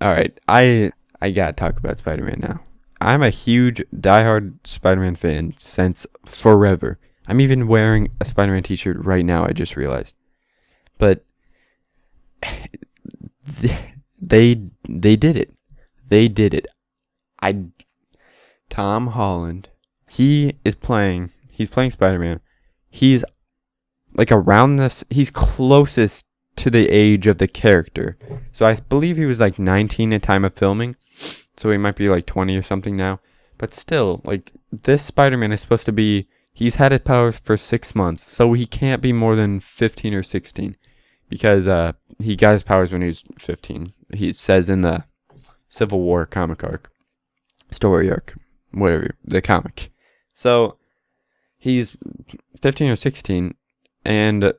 All right, I gotta talk about Spider-Man now. I'm a huge diehard Spider-Man fan since forever. I'm even wearing a Spider-Man t-shirt right now, I just realized. But they did it. They did it. I Tom Holland, he's playing Spider-Man. He's like around this, he's closest to the age of the character. So I believe he was like 19 at time of filming. So he might be like 20 or something now. But still, like, this Spider-Man is supposed to be, he's had his powers for 6 months. So he can't be more than 15 or 16. Because he got his powers when he was 15. He says in the Civil War comic arc. Story arc. Whatever. The comic. So he's 15 or 16. And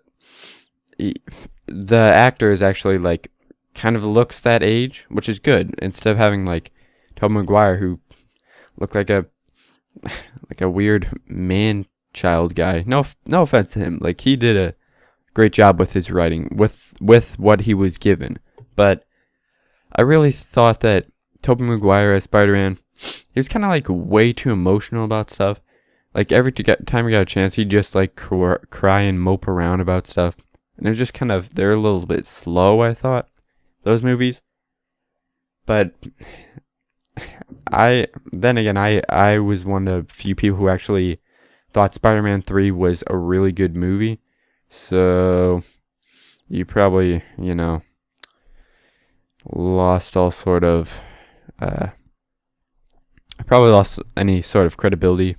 the actor is actually like kind of looks that age, which is good. Instead of having like Tobey Maguire, who looked like a weird man child guy. No offense to him. Like, he did a great job with his writing, with what he was given. But I really thought that Tobey Maguire as Spider-Man, he was kind of like way too emotional about stuff. Like, every time he got a chance, he'd just like cry and mope around about stuff. And it was just kind of, they're a little bit slow, I thought, those movies. But I was one of the few people who actually thought Spider-Man 3 was a really good movie. So you probably, lost all sort of, I probably lost any sort of credibility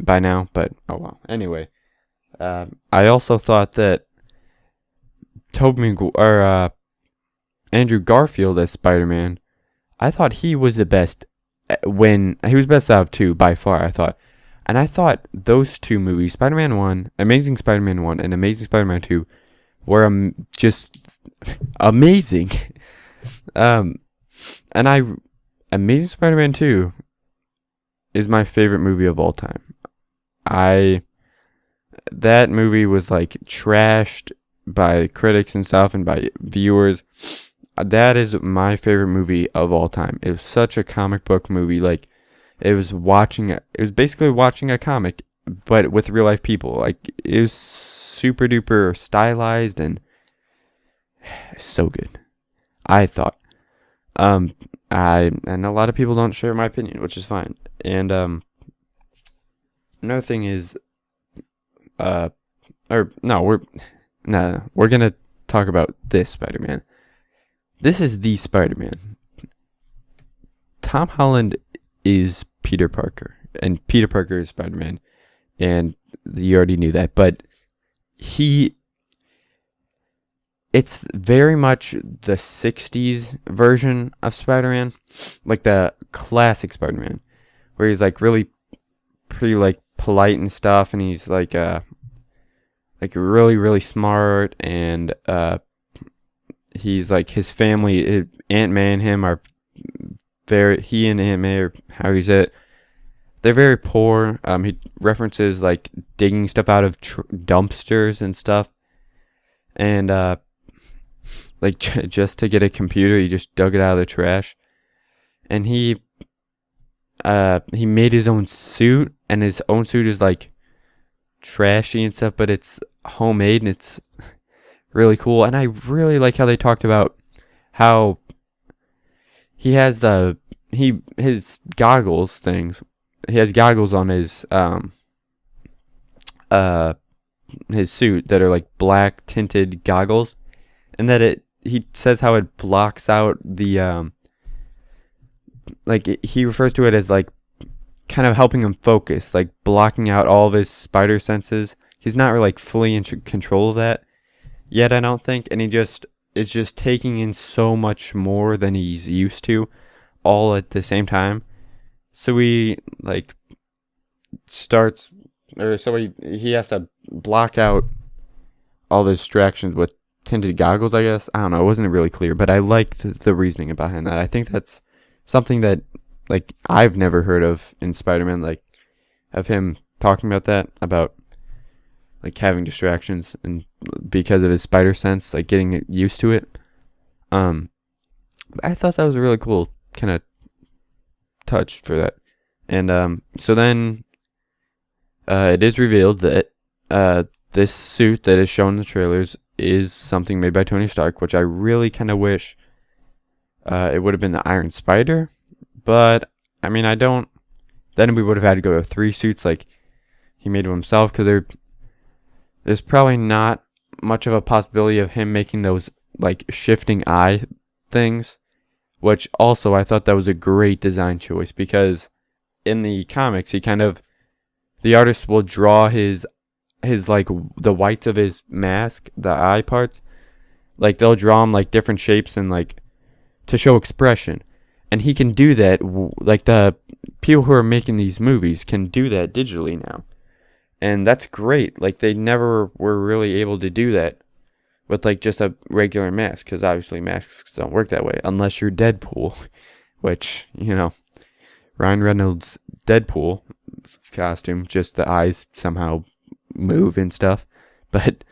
by now, but oh well. Anyway, I also thought that Andrew Garfield as Spider-Man, I thought he was the best when he was best out of two by far, I thought. And I thought those two movies, Spider-Man 1, Amazing Spider-Man 1 and Amazing Spider-Man 2 were just amazing. Amazing Spider-Man 2 is my favorite movie of all time. That movie was like trashed by critics and stuff and by viewers. That is my favorite movie of all time. It was such a comic book movie. Like, it was basically watching a comic, but with real life people. Like, it was super duper stylized and so good, I thought. And a lot of people don't share my opinion, which is fine. And another thing is, we're gonna talk about this Spider-Man. This is the Spider-Man. Tom Holland is Peter Parker, and Peter Parker is Spider-Man, and you already knew that, but it's very much the 60s version of Spider-Man, like the classic Spider-Man, where he's like really pretty like polite and stuff, and he's like really, really smart, and he's like, his family, Aunt May and him are he and Aunt May, or how you say it, they're very poor. He references like digging stuff out of dumpsters and stuff, and like just to get a computer, he just dug it out of the trash, and he made his own suit, and his own suit is like trashy and stuff, but it's homemade and it's really cool. And I really like how they talked about how he has his goggles things. He has goggles on his suit that are like black tinted goggles, and that he says how it blocks out the he refers to it as like kind of helping him focus, like blocking out all of his spider senses. He's not really like fully in control of that yet, I don't think, and is just taking in so much more than he's used to, all at the same time. So he like starts, or so he has to block out all the distractions with tinted goggles, I guess. I don't know, it wasn't really clear, but I liked the reasoning behind that. I think that's something that like I've never heard of in Spider-Man, like of him talking about that, about like having distractions and because of his spider sense, like getting used to it. I thought that was a really cool kind of touch for that. And so then it is revealed that this suit that is shown in the trailers is something made by Tony Stark, which I really kind of wish it would have been the Iron Spider. But, I mean, I don't... Then we would have had to go to 3 suits like he made of himself, because there's probably not much of a possibility of him making those, like, shifting eye things, which also I thought that was a great design choice, because in the comics, the artist will draw his like, the whites of his mask, the eye parts, like, they'll draw them, like, different shapes and, like, to show expression. And he can do that, like, the people who are making these movies can do that digitally now. And that's great. Like, they never were really able to do that with, like, just a regular mask, because obviously masks don't work that way, unless you're Deadpool, which, you know, Ryan Reynolds' Deadpool costume, just the eyes somehow move and stuff. But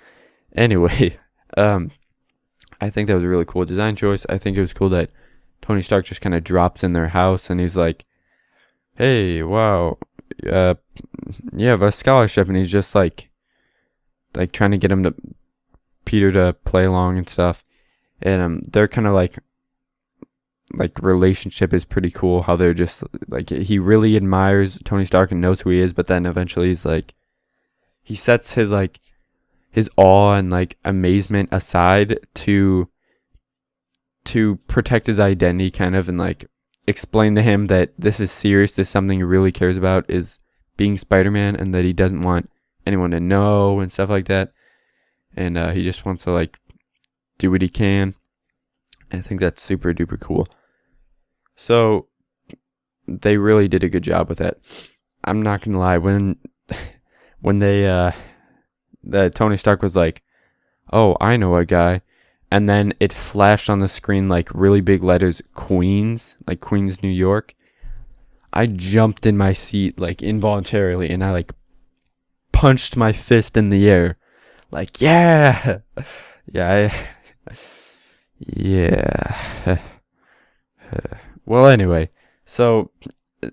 anyway, I think that was a really cool design choice. I think it was cool that Tony Stark just kind of drops in their house and he's like, hey, wow, you have a scholarship, and he's just like trying to get Peter to play along and stuff. And they're kind of like relationship is pretty cool, how they're just like, he really admires Tony Stark and knows who he is, but then eventually he's like, he sets his awe and like amazement aside to protect his identity, kind of, and like explain to him that this is serious, this is something he really cares about, is being Spider-Man, and that he doesn't want anyone to know and stuff like that. And he just wants to like do what he can. I think that's super duper cool. So they really did a good job with that. I'm not gonna lie, when they the Tony Stark was like, oh, I know a guy, and then it flashed on the screen like really big letters, Queens, like Queens, New York, I jumped in my seat like involuntarily, and I like punched my fist in the air, like, yeah, yeah, yeah. Well, anyway, so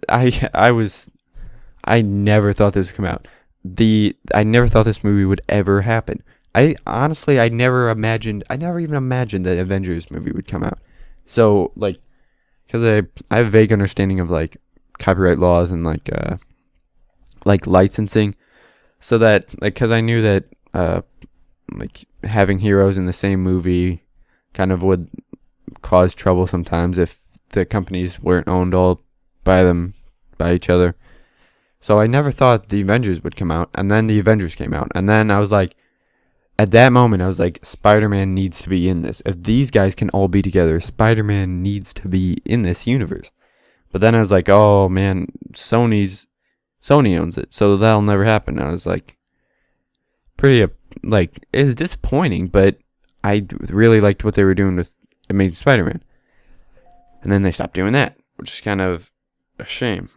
I never thought this would come out. I never thought this movie would ever happen. I never even imagined that Avengers movie would come out. So, like, because I have a vague understanding of, like, copyright laws and, like licensing. So that, like, because I knew that, like, having heroes in the same movie kind of would cause trouble sometimes if the companies weren't owned all by each other. So I never thought the Avengers would come out, and then the Avengers came out, and then I was like, at that moment, I was like, Spider-Man needs to be in this. If these guys can all be together, Spider-Man needs to be in this universe. But then I was like, oh man, Sony owns it, so that'll never happen. I was like, pretty, like, it's disappointing, but I really liked what they were doing with Amazing Spider-Man. And then they stopped doing that, which is kind of a shame.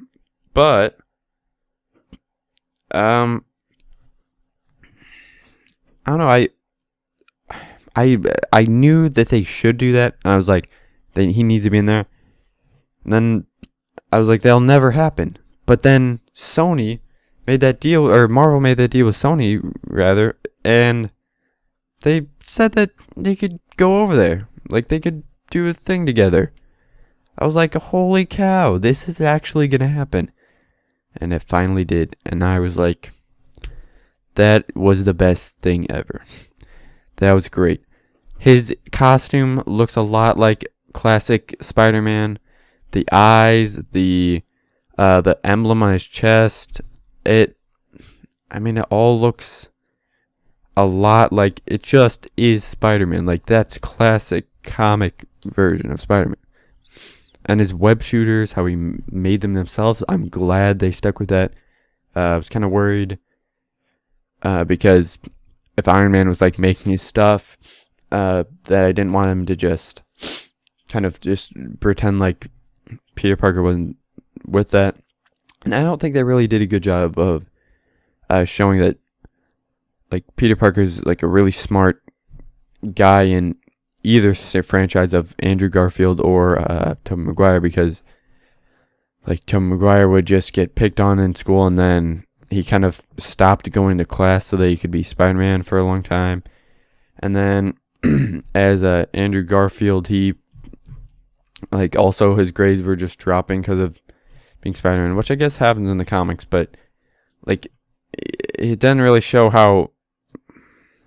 But, I don't know. I knew that they should do that, and I was like, he needs to be in there. And then I was like, that'll never happen. But then Sony made that deal, or Marvel made that deal with Sony, rather, and they said that they could go over there, like they could do a thing together. I was like, holy cow, this is actually gonna happen. And it finally did, and I was like, that was the best thing ever. That was great. His costume looks a lot like classic Spider-Man. The eyes, the emblem on his chest, it all looks a lot like, it just is Spider-Man. Like, that's classic comic version of Spider-Man. And his web shooters, how he made them themselves, I'm glad they stuck with that. I was kind of worried because if Iron Man was like making his stuff, that I didn't want him to just kind of just pretend like Peter Parker wasn't with that. And I don't think they really did a good job of showing that, like, Peter Parker's like a really smart guy, and either franchise of Andrew Garfield or Tobey Maguire, because like Tobey Maguire would just get picked on in school, and then he kind of stopped going to class so that he could be Spider-Man for a long time. And then as Andrew Garfield, he like also his grades were just dropping because of being Spider-Man, which I guess happens in the comics, but like it doesn't really show how.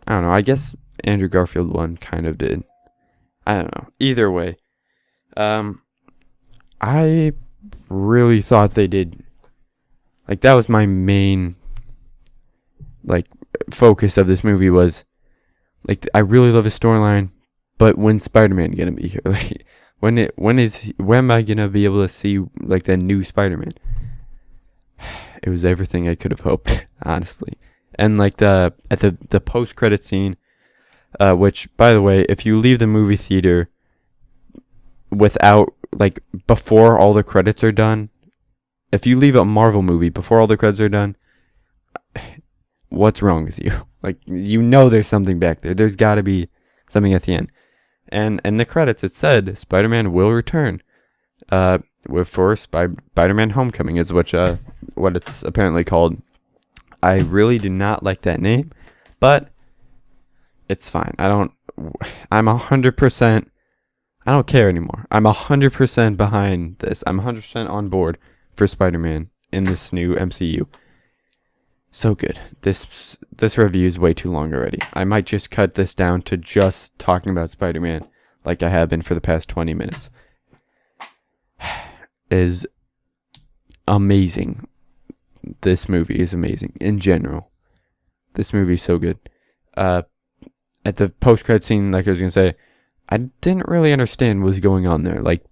I don't know. I guess Andrew Garfield one kind of did. I don't know. Either way, I really thought they did. Like that was my main like focus of this movie was like I really love his storyline, but when's Spider-Man gonna be here? Like when am I gonna be able to see like the new Spider-Man? It was everything I could have hoped, honestly. And like the post credit scene, which by the way, if you leave the movie theater without like before all the credits are done, if you leave a Marvel movie before all the credits are done, what's wrong with you? Like there's something back there. There's got to be something at the end. And in the credits it said Spider-Man will return. For Spider-Man Homecoming is what it's apparently called. I really do not like that name, but it's fine. I'm 100%. I don't care anymore. I'm 100% behind this. I'm 100% on board for Spider-Man in this new MCU. So good. This review is way too long already. I might just cut this down to just talking about Spider-Man like I have been for the past 20 minutes. Is amazing. This movie is amazing in general. This movie is so good. At the post-credit scene, like I was going to say, I didn't really understand what was going on there. Like,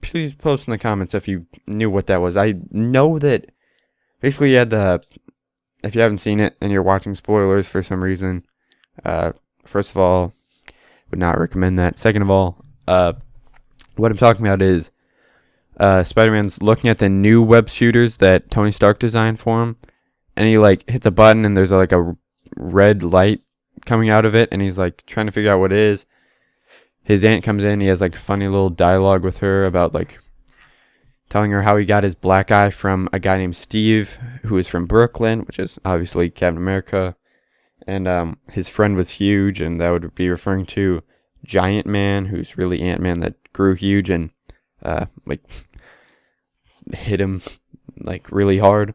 please post in the comments if you knew what that was. I know that basically you had if you haven't seen it and you're watching spoilers for some reason, first of all, would not recommend that. Second of all, what I'm talking about is Spider-Man's looking at the new web shooters that Tony Stark designed for him, and he like hits a button and there's like a red light coming out of it, and he's like trying to figure out what it is. His aunt comes in, he has like funny little dialogue with her about like telling her how he got his black eye from a guy named Steve, who is from Brooklyn, which is obviously Captain America, and his friend was huge, and that would be referring to Giant Man, who's really Ant-Man that grew huge and like hit him like really hard,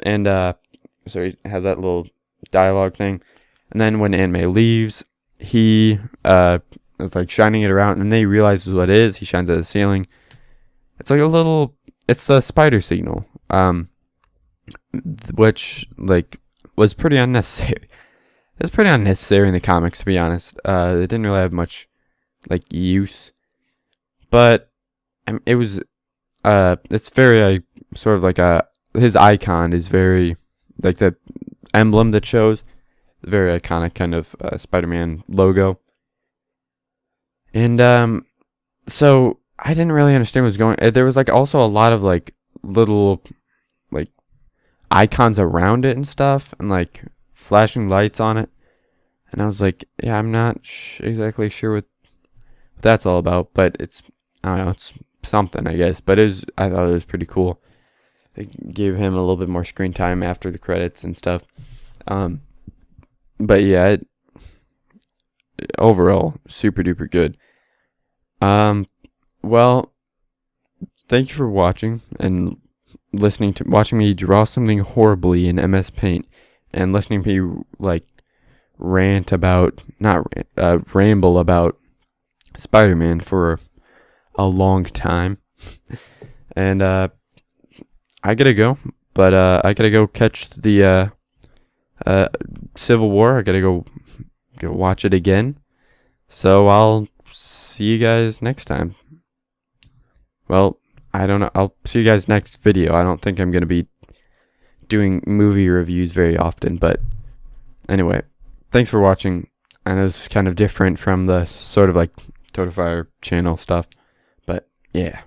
and so he has that little dialogue thing. And then when Aunt May leaves, he is like shining it around, and then he realizes what it is. He shines at the ceiling. It's like it's the spider signal, which like was pretty unnecessary. It's pretty unnecessary in the comics, to be honest. It didn't really have much like use, but it was it's very sort of like his icon is very like the emblem that shows very iconic kind of Spider-Man logo. And so I didn't really understand what was going. There was like also a lot of like little like icons around it and stuff, and like flashing lights on it. And I was like, yeah, I'm not exactly sure what that's all about, but I don't know, it's something, I guess. But I thought it was pretty cool. It gave him a little bit more screen time after the credits and stuff. But yeah, overall, super duper good. Well, thank you for watching and watching me draw something horribly in MS Paint, and listening to me like ramble about Spider-Man for a long time. And I gotta go, but I gotta go catch the Civil War. I gotta go watch it again. So I'll see you guys next time. Well, I don't know. I'll see you guys next video. I don't think I'm gonna be doing movie reviews very often, but anyway, thanks for watching. I know it's kind of different from the sort of like Totafire channel stuff, but yeah.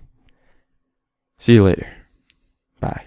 See you later. Bye.